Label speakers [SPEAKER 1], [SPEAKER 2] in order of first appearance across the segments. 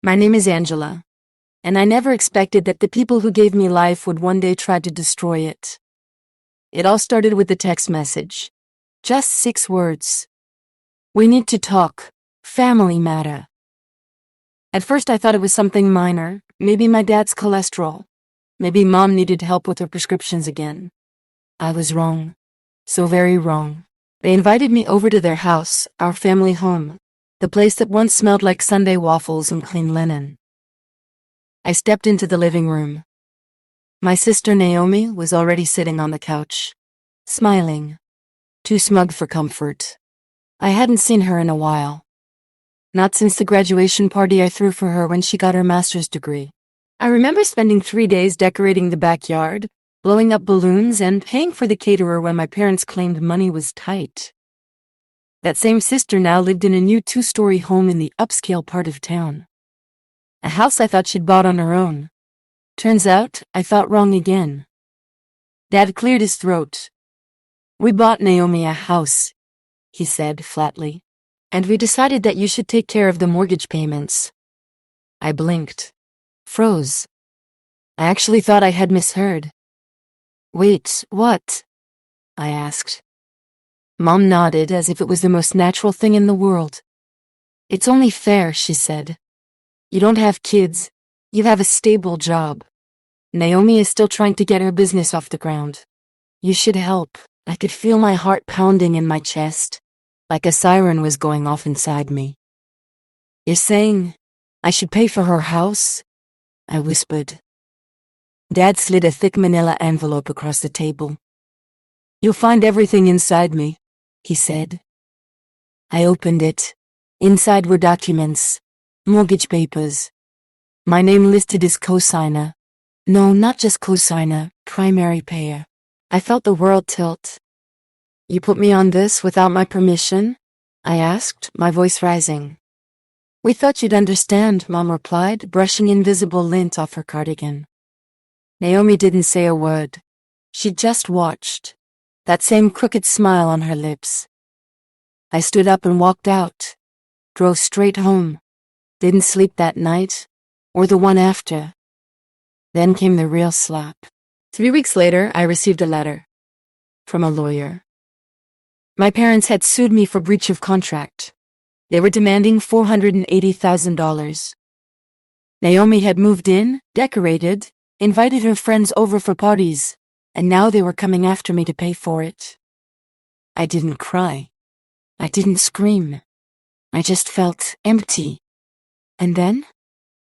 [SPEAKER 1] My name is Angela, and I never expected that the people who gave me life would one day try to destroy it. It all started with a text message. Just 6 words. We need to talk. Family matter. At first I thought it was something minor, maybe my dad's cholesterol. Maybe mom needed help with her prescriptions again. I was wrong. So very wrong. They invited me over to their house, our family home, the place that once smelled like Sunday waffles and clean linen. I stepped into the living room. My sister Naomi was already sitting on the couch, smiling, too smug for comfort. I hadn't seen her in a while. Not since the graduation party I threw for her when she got her master's degree. I remember spending 3 days decorating the backyard, blowing up balloons, and paying for the caterer when my parents claimed money was tight. That same sister now lived in a new 2-story home in the upscale part of town. A house I thought she'd bought on her own. Turns out, I thought wrong again. Dad cleared his throat. We bought Naomi a house, he said flatly, and we decided that you should take care of the mortgage payments. I blinked. Froze. I actually thought I had misheard. Wait, what? I asked. Mom nodded as if it was the most natural thing in the world. It's only fair, she said. You don't have kids. You have a stable job. Naomi is still trying to get her business off the ground. You should help. I could feel my heart pounding in my chest, like a siren was going off inside me. You're saying I should pay for her house? I whispered. Dad slid a thick manila envelope across the table. You'll find everything inside me, he said. I opened it. Inside were documents, mortgage papers. My name listed as cosigner. No, not just cosigner, primary payer. I felt the world tilt. You put me on this without my permission? I asked, my voice rising. We thought you'd understand, Mom replied, brushing invisible lint off her cardigan. Naomi didn't say a word. She just watched, that same crooked smile on her lips. I stood up and walked out, drove straight home. Didn't sleep that night, or the one after. Then came the real slap. 3 weeks later, I received a letter from a lawyer. My parents had sued me for breach of contract. They were demanding $480,000. Naomi had moved in, decorated, invited her friends over for parties, and now they were coming after me to pay for it. I didn't cry. I didn't scream. I just felt empty. And then,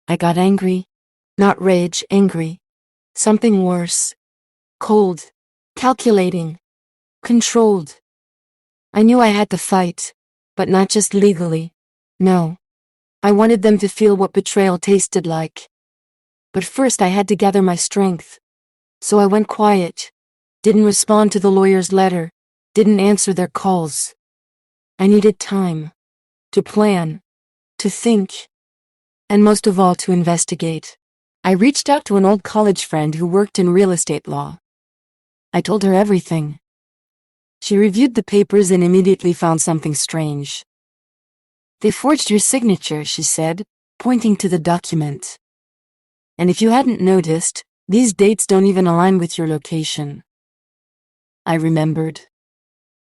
[SPEAKER 1] I got angry. Not rage, angry. Something worse. Cold. Calculating. Controlled. I knew I had to fight, but not just legally. No. I wanted them to feel what betrayal tasted like. But first I had to gather my strength. So I went quiet. Didn't respond to the lawyer's letter. Didn't answer their calls. I needed time. To plan. To think. And most of all, to investigate. I reached out to an old college friend who worked in real estate law. I told her everything. She reviewed the papers and immediately found something strange. They forged your signature, she said, pointing to the document. And if you hadn't noticed, these dates don't even align with your location. I remembered.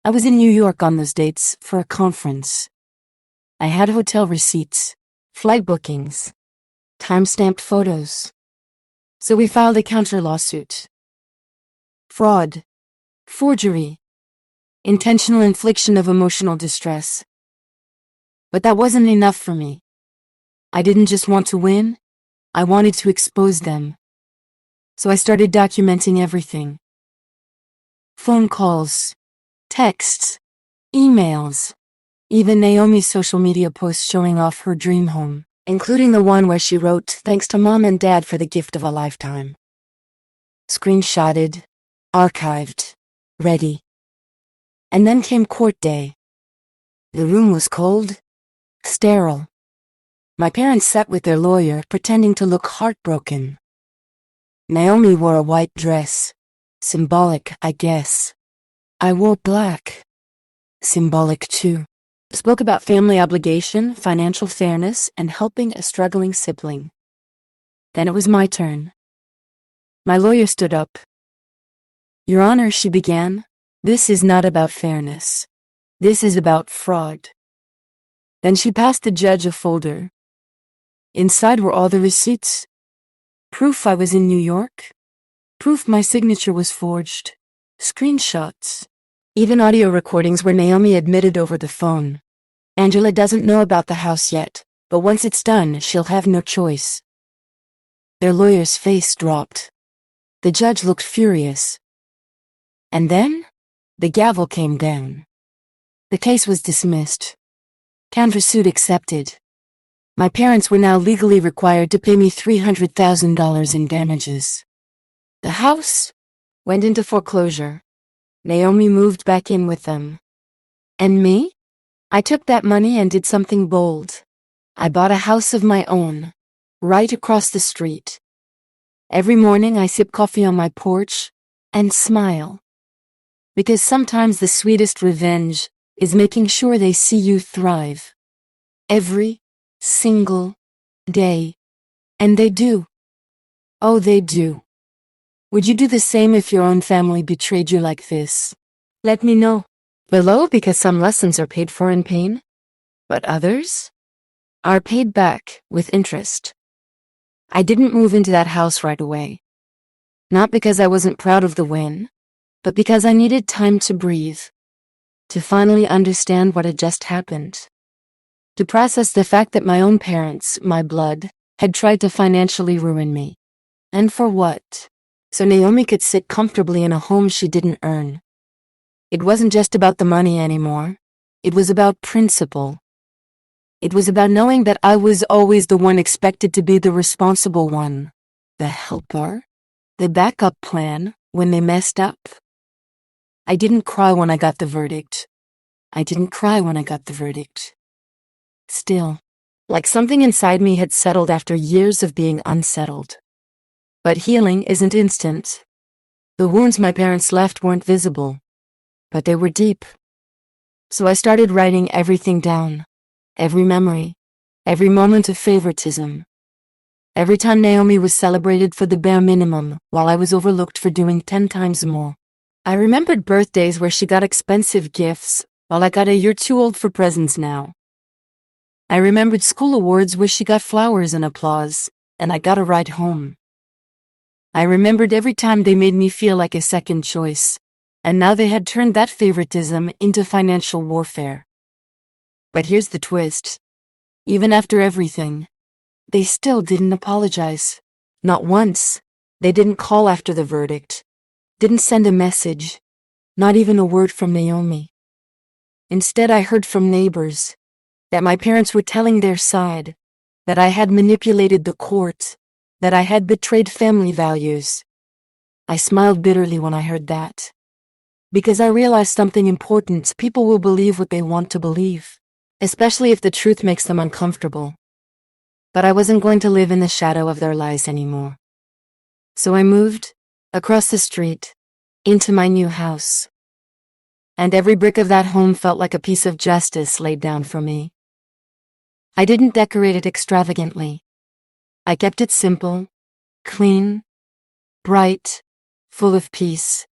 [SPEAKER 1] I was in New York on those dates for a conference. I had hotel receipts, flight bookings, time-stamped photos. So we filed a counter lawsuit. Fraud, forgery, intentional infliction of emotional distress. But that wasn't enough for me. I didn't just want to win, I wanted to expose them. So I started documenting everything. Phone calls, texts, emails, even Naomi's social media posts showing off her dream home, including the one where she wrote, "Thanks to Mom and Dad for the gift of a lifetime." Screenshotted, archived, ready. And then came court day. The room was cold, sterile. My parents sat with their lawyer, pretending to look heartbroken. Naomi wore a white dress. Symbolic, I guess. I wore black. Symbolic too. Spoke about family obligation, financial fairness, and helping a struggling sibling. Then it was my turn. My lawyer stood up. "Your Honor," she began, "this is not about fairness. This is about fraud." Then she passed the judge a folder. Inside were all the receipts. Proof I was in New York. Proof my signature was forged. Screenshots. Even audio recordings where Naomi admitted over the phone. "Angela doesn't know about the house yet, but once it's done, she'll have no choice." Their lawyer's face dropped. The judge looked furious. And then, the gavel came down. The case was dismissed. Countersuit accepted. My parents were now legally required to pay me $300,000 in damages. The house went into foreclosure. Naomi moved back in with them. And me? I took that money and did something bold. I bought a house of my own, right across the street. Every morning I sip coffee on my porch and smile. Because sometimes the sweetest revenge is making sure they see you thrive. Every single day. And they do. Oh, they do. Would you do the same if your own family betrayed you like this? Let me know below, because some lessons are paid for in pain, but others are paid back with interest. I didn't move into that house right away. Not because I wasn't proud of the win, but because I needed time to breathe, to finally understand what had just happened, to process the fact that my own parents, my blood, had tried to financially ruin me. And for what? So Naomi could sit comfortably in a home she didn't earn. It wasn't just about the money anymore. It was about principle. It was about knowing that I was always the one expected to be the responsible one, the helper, the backup plan when they messed up. I didn't cry when I got the verdict. I didn't cry when I got the verdict. Still, like something inside me had settled after years of being unsettled. But healing isn't instant. The wounds my parents left weren't visible, but they were deep. So I started writing everything down. Every memory, every moment of favoritism. Every time Naomi was celebrated for the bare minimum, while I was overlooked for doing 10 times more. I remembered birthdays where she got expensive gifts, while I got a year too old for presents now. I remembered school awards where she got flowers and applause, and I got a ride home. I remembered every time they made me feel like a second choice, and now they had turned that favoritism into financial warfare. But here's the twist. Even after everything, they still didn't apologize. Not once. They didn't call after the verdict. Didn't send a message. Not even a word from Naomi. Instead, I heard from neighbors that my parents were telling their side, that I had manipulated the court, that I had betrayed family values. I smiled bitterly when I heard that. Because I realized something important: people will believe what they want to believe, especially if the truth makes them uncomfortable. But I wasn't going to live in the shadow of their lies anymore. So I moved across the street into my new house. And every brick of that home felt like a piece of justice laid down for me. I didn't decorate it extravagantly. I kept it simple, clean, bright, full of peace.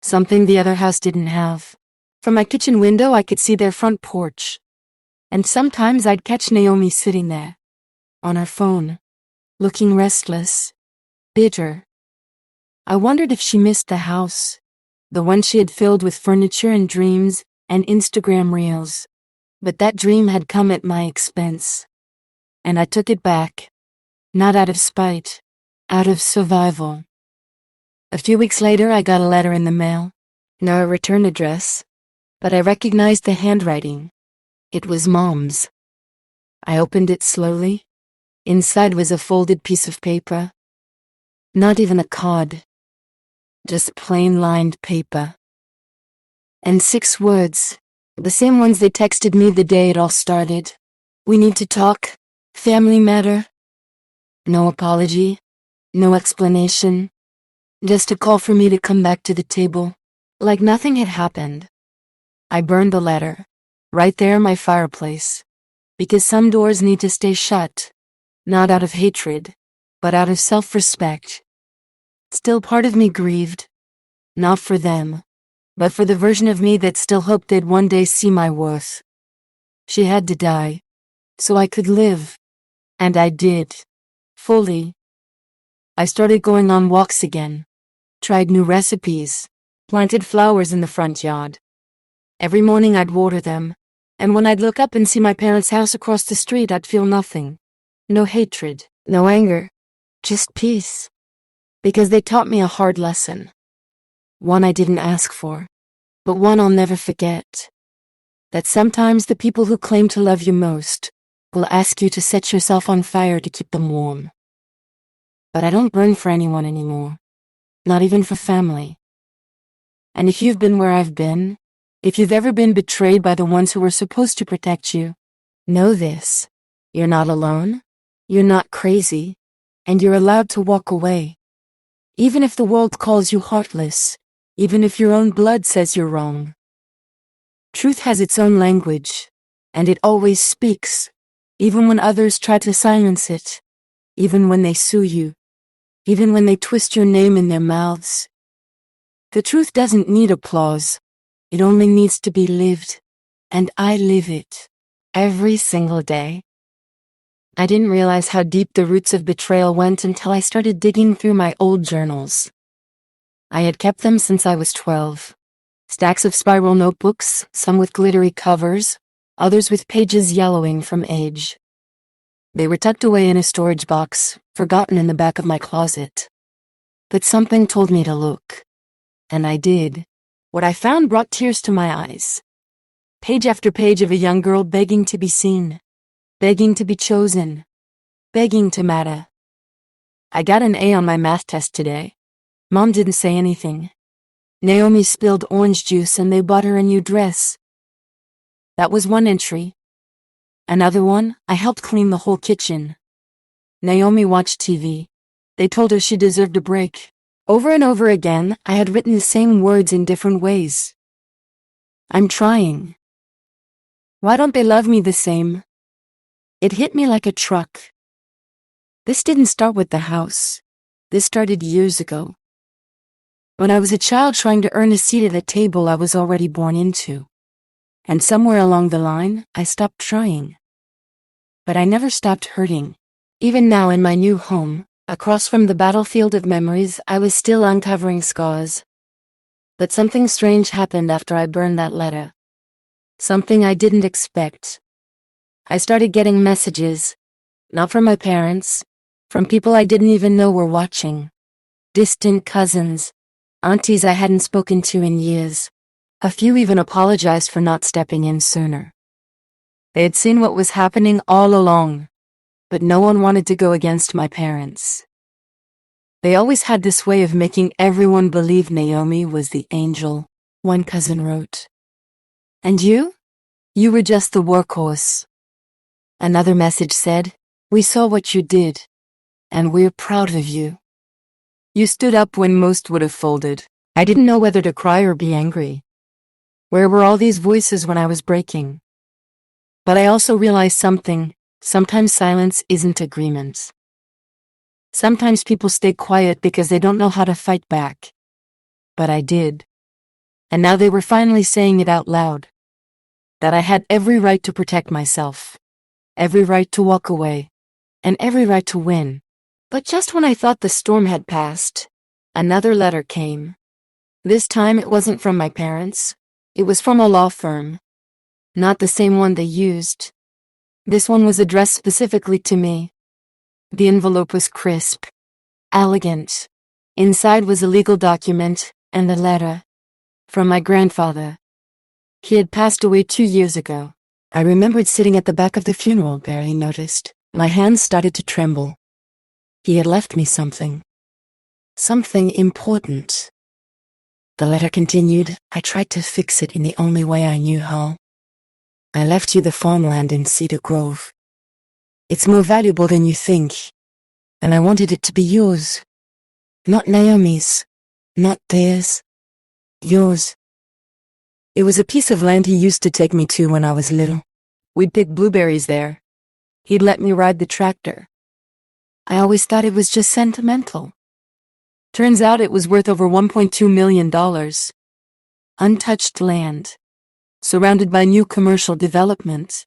[SPEAKER 1] Something the other house didn't have. From my kitchen window, I could see their front porch. And sometimes I'd catch Naomi sitting there, on her phone, looking restless, bitter. I wondered if she missed the house, the one she had filled with furniture and dreams and Instagram reels. But that dream had come at my expense. And I took it back, not out of spite, out of survival. A few weeks later, I got a letter in the mail. No return address, but I recognized the handwriting. It was Mom's. I opened it slowly. Inside was a folded piece of paper. Not even a card. Just plain lined paper. And 6 words, the same ones they texted me the day it all started. "We need to talk. Family matter." No apology. No explanation. Just a call for me to come back to the table. Like nothing had happened. I burned the letter, right there in my fireplace. Because some doors need to stay shut, not out of hatred, but out of self-respect. Still, part of me grieved, not for them, but for the version of me that still hoped they'd one day see my worth. She had to die, so I could live. And I did. Fully. I started going on walks again, tried new recipes, planted flowers in the front yard. Every morning I'd water them, and when I'd look up and see my parents' house across the street, I'd feel nothing. No hatred, no anger, just peace. Because they taught me a hard lesson. One I didn't ask for, but one I'll never forget. That sometimes the people who claim to love you most will ask you to set yourself on fire to keep them warm. But I don't burn for anyone anymore, not even for family. And if you've been where I've been, if you've ever been betrayed by the ones who were supposed to protect you, know this: you're not alone, you're not crazy, and you're allowed to walk away. Even if the world calls you heartless, even if your own blood says you're wrong. Truth has its own language, and it always speaks, even when others try to silence it, even when they sue you, even when they twist your name in their mouths. The truth doesn't need applause, it only needs to be lived, and I live it, every single day. I didn't realize how deep the roots of betrayal went until I started digging through my old journals. I had kept them since I was 12. Stacks of spiral notebooks, some with glittery covers, others with pages yellowing from age. They were tucked away in a storage box, forgotten in the back of my closet. But something told me to look. And I did. What I found brought tears to my eyes. Page after page of a young girl begging to be seen, begging to be chosen, begging to matter. I got an A on my math test today. Mom didn't say anything. Naomi spilled orange juice and they bought her a new dress. That was one entry. Another one, I helped clean the whole kitchen. Naomi watched TV. They told her she deserved a break. Over and over again, I had written the same words in different ways. I'm trying. Why don't they love me the same? It hit me like a truck. This didn't start with the house. This started years ago. When I was a child trying to earn a seat at a table I was already born into. And somewhere along the line, I stopped trying. But I never stopped hurting. Even now in my new home, across from the battlefield of memories, I was still uncovering scars. But something strange happened after I burned that letter. Something I didn't expect. I started getting messages, not from my parents, from people I didn't even know were watching. Distant cousins, aunties I hadn't spoken to in years. A few even apologized for not stepping in sooner. They had seen what was happening all along, but no one wanted to go against my parents. They always had this way of making everyone believe Naomi was the angel, one cousin wrote. And you? You were just the workhorse. Another message said, we saw what you did, and we're proud of you. You stood up when most would have folded. I didn't know whether to cry or be angry. Where were all these voices when I was breaking? But I also realized something. Sometimes silence isn't agreement. Sometimes people stay quiet because they don't know how to fight back. But I did. And now they were finally saying it out loud. That I had every right to protect myself. Every right to walk away. And every right to win. But just when I thought the storm had passed, another letter came. This time it wasn't from my parents. It was from a law firm. Not the same one they used. This one was addressed specifically to me. The envelope was crisp, elegant. Inside was a legal document and a letter from my grandfather. He had passed away 2 years ago. I remembered sitting at the back of the funeral, Barry noticed. My hands started to tremble. He had left me something. Something important. The letter continued. I tried to fix it in the only way I knew how. I left you the farmland in Cedar Grove. It's more valuable than you think. And I wanted it to be yours. Not Naomi's. Not theirs. Yours. It was a piece of land he used to take me to when I was little. We'd pick blueberries there. He'd let me ride the tractor. I always thought it was just sentimental. Turns out it was worth over $1.2 million. Untouched land. Surrounded by new commercial development.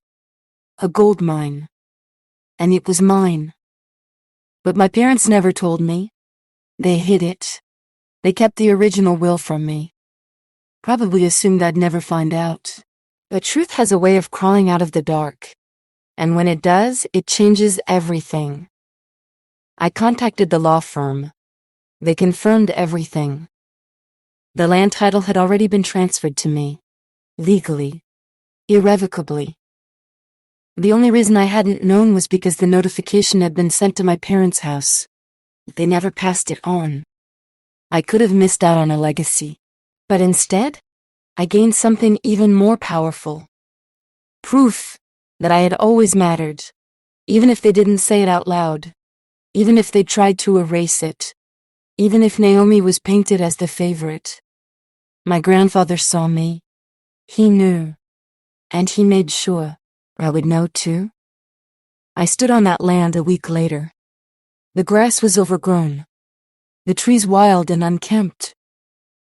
[SPEAKER 1] A gold mine. And it was mine. But my parents never told me. They hid it. They kept the original will from me. Probably assumed I'd never find out. But truth has a way of crawling out of the dark. And when it does, it changes everything. I contacted the law firm. They confirmed everything. The land title had already been transferred to me. Legally. Irrevocably. The only reason I hadn't known was because the notification had been sent to my parents' house. They never passed it on. I could have missed out on a legacy. But instead, I gained something even more powerful. Proof that I had always mattered, even if they didn't say it out loud, even if they tried to erase it, even if Naomi was painted as the favorite. My grandfather saw me. He knew. And he made sure I would know too. I stood on that land a week later. The grass was overgrown. The trees wild and unkempt.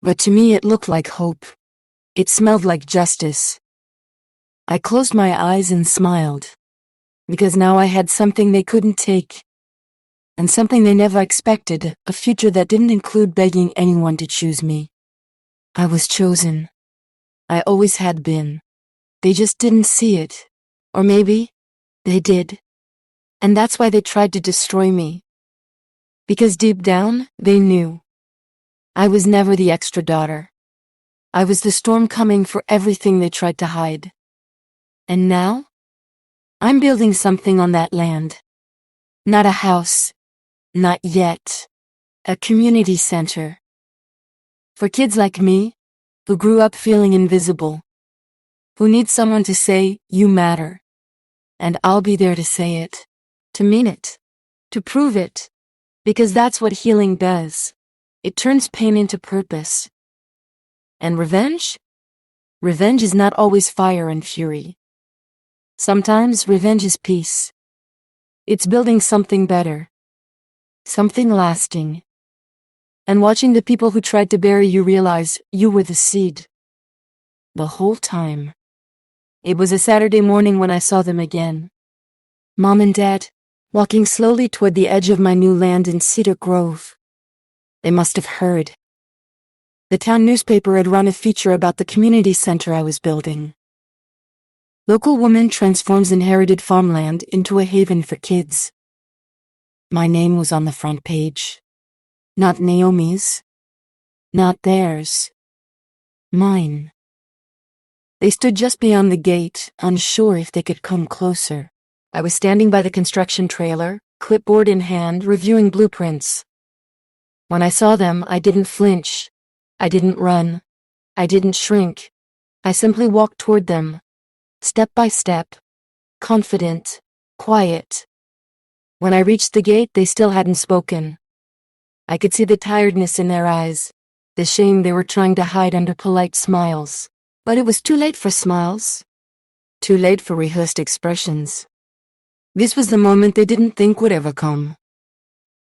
[SPEAKER 1] But to me it looked like hope. It smelled like justice. I closed my eyes and smiled. Because now I had something they couldn't take. And something they never expected, a future that didn't include begging anyone to choose me. I was chosen. I always had been. They just didn't see it. Or maybe they did. And that's why they tried to destroy me. Because deep down, they knew. I was never the extra daughter. I was the storm coming for everything they tried to hide. And now, I'm building something on that land. Not a house. Not yet. A community center. For kids like me, who grew up feeling invisible. Who need someone to say, you matter. And I'll be there to say it. To mean it. To prove it. Because that's what healing does. It turns pain into purpose. And revenge? Revenge is not always fire and fury. Sometimes revenge is peace. It's building something better. Something lasting. And watching the people who tried to bury you realize you were the seed. The whole time. It was a Saturday morning when I saw them again. Mom and Dad, walking slowly toward the edge of my new land in Cedar Grove. They must have heard. The town newspaper had run a feature about the community center I was building. Local woman transforms inherited farmland into a haven for kids. My name was on the front page. Not Naomi's. Not theirs. Mine. They stood just beyond the gate, unsure if they could come closer. I was standing by the construction trailer, clipboard in hand, reviewing blueprints. When I saw them, I didn't flinch. I didn't run. I didn't shrink. I simply walked toward them. Step by step. Confident. Quiet. When I reached the gate, they still hadn't spoken. I could see the tiredness in their eyes, the shame they were trying to hide under polite smiles. But it was too late for smiles. Too late for rehearsed expressions. This was the moment they didn't think would ever come.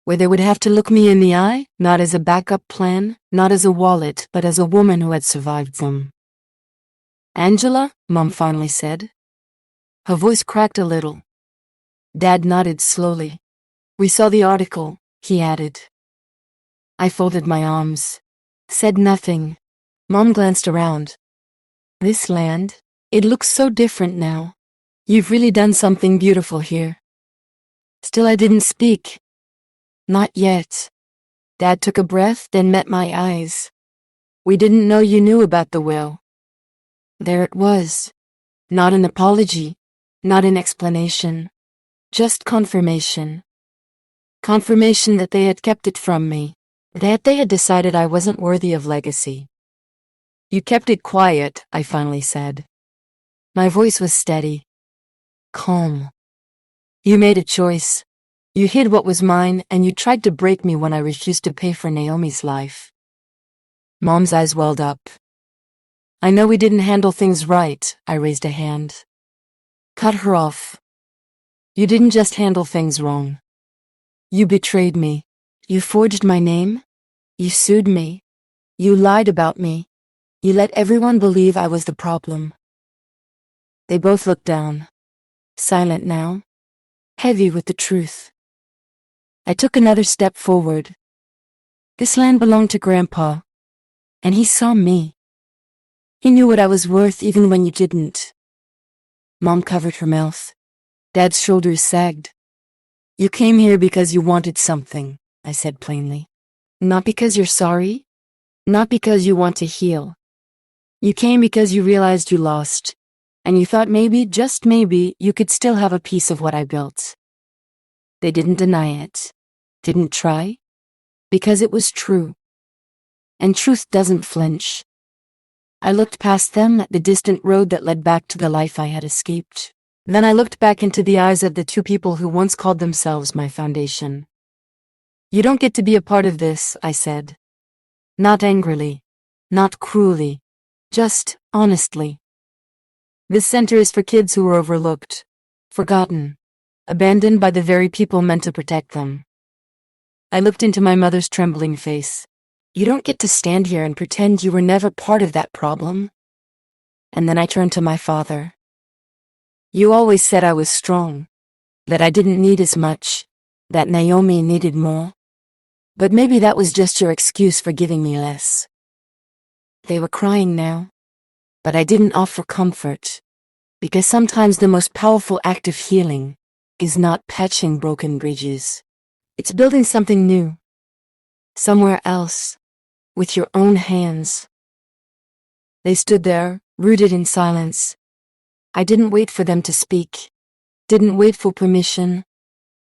[SPEAKER 1] Where they would have to look me in the eye, not as a backup plan, not as a wallet, but as a woman who had survived them. Angela, Mom finally said. Her voice cracked a little. Dad nodded slowly. We saw the article, he added. I folded my arms. Said nothing. Mom glanced around. This land, it looks so different now. You've really done something beautiful here. Still I didn't speak. Not yet. Dad took a breath, then met my eyes. We didn't know you knew about the will. There it was. Not an apology, not an explanation. Just confirmation. Confirmation that they had kept it from me. That they had decided I wasn't worthy of legacy. You kept it quiet, I finally said. My voice was steady. Calm. You made a choice. You hid what was mine, and you tried to break me when I refused to pay for Naomi's life. Mom's eyes welled up. I know we didn't handle things right, I raised a hand. Cut her off. You didn't just handle things wrong. You betrayed me. You forged my name. You sued me. You lied about me. You let everyone believe I was the problem. They both looked down. Silent now. Heavy with the truth. I took another step forward. This land belonged to Grandpa. And he saw me. He knew what I was worth even when you didn't. Mom covered her mouth. Dad's shoulders sagged. You came here because you wanted something, I said plainly. Not because you're sorry. Not because you want to heal. You came because you realized you lost. And you thought maybe, just maybe, you could still have a piece of what I built. They didn't deny it. Didn't try. Because it was true. And truth doesn't flinch. I looked past them at the distant road that led back to the life I had escaped. Then I looked back into the eyes of the two people who once called themselves my foundation. You don't get to be a part of this, I said. Not angrily. Not cruelly. Just honestly. This center is for kids who were overlooked, forgotten, abandoned by the very people meant to protect them. I looked into my mother's trembling face. You don't get to stand here and pretend you were never part of that problem. And then I turned to my father. You always said I was strong, that I didn't need as much, that Naomi needed more. But maybe that was just your excuse for giving me less. They were crying now, but I didn't offer comfort, because sometimes the most powerful act of healing is not patching broken bridges. It's building something new, somewhere else, with your own hands. They stood there, rooted in silence. I didn't wait for them to speak, didn't wait for permission.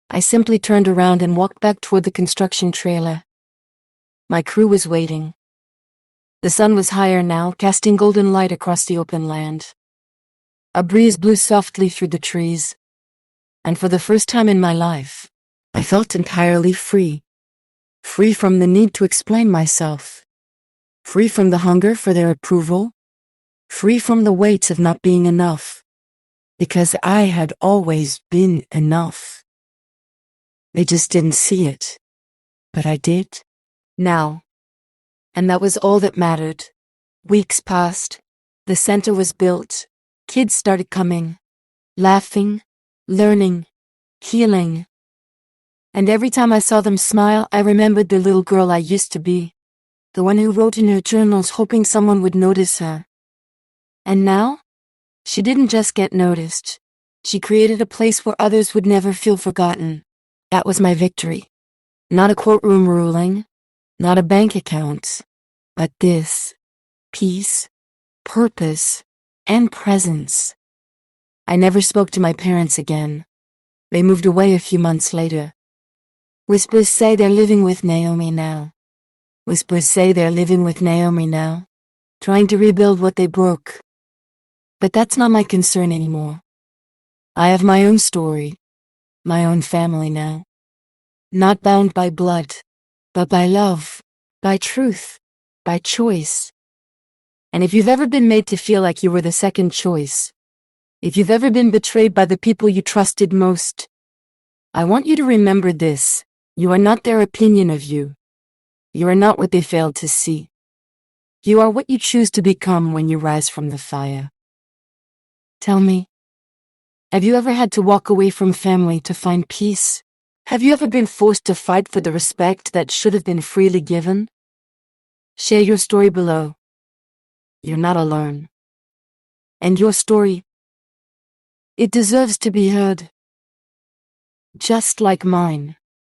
[SPEAKER 1] I simply turned around and walked back toward the construction trailer. My crew was waiting. The sun was higher now, casting golden light across the open land. A breeze blew softly through the trees. And for the first time in my life, I felt entirely free. Free from the need to explain myself. Free from the hunger for their approval. Free from the weight of not being enough. Because I had always been enough. They just didn't see it. But I did. Now. And that was all that mattered. Weeks passed. The center was built. Kids started coming. Laughing. Learning. Healing. And every time I saw them smile, I remembered the little girl I used to be. The one who wrote in her journals hoping someone would notice her. And now? She didn't just get noticed. She created a place where others would never feel forgotten. That was my victory. Not a courtroom ruling. Not a bank account. But this. Peace. Purpose. And presence. I never spoke to my parents again. They moved away a few months later. Whispers say they're living with Naomi now. Whispers say they're living with Naomi now, trying to rebuild what they broke. But that's not my concern anymore. I have my own story, my own family now. Not bound by blood, but by love, by truth, by choice. And if you've ever been made to feel like you were the second choice, if you've ever been betrayed by the people you trusted most, I want you to remember this. You are not their opinion of you. You are not what they failed to see. You are what you choose to become when you rise from the fire. Tell me, have you ever had to walk away from family to find peace? Have you ever been forced to fight for the respect that should have been freely given? Share your story below. You're not alone. And your story, it deserves to be heard. Just like mine.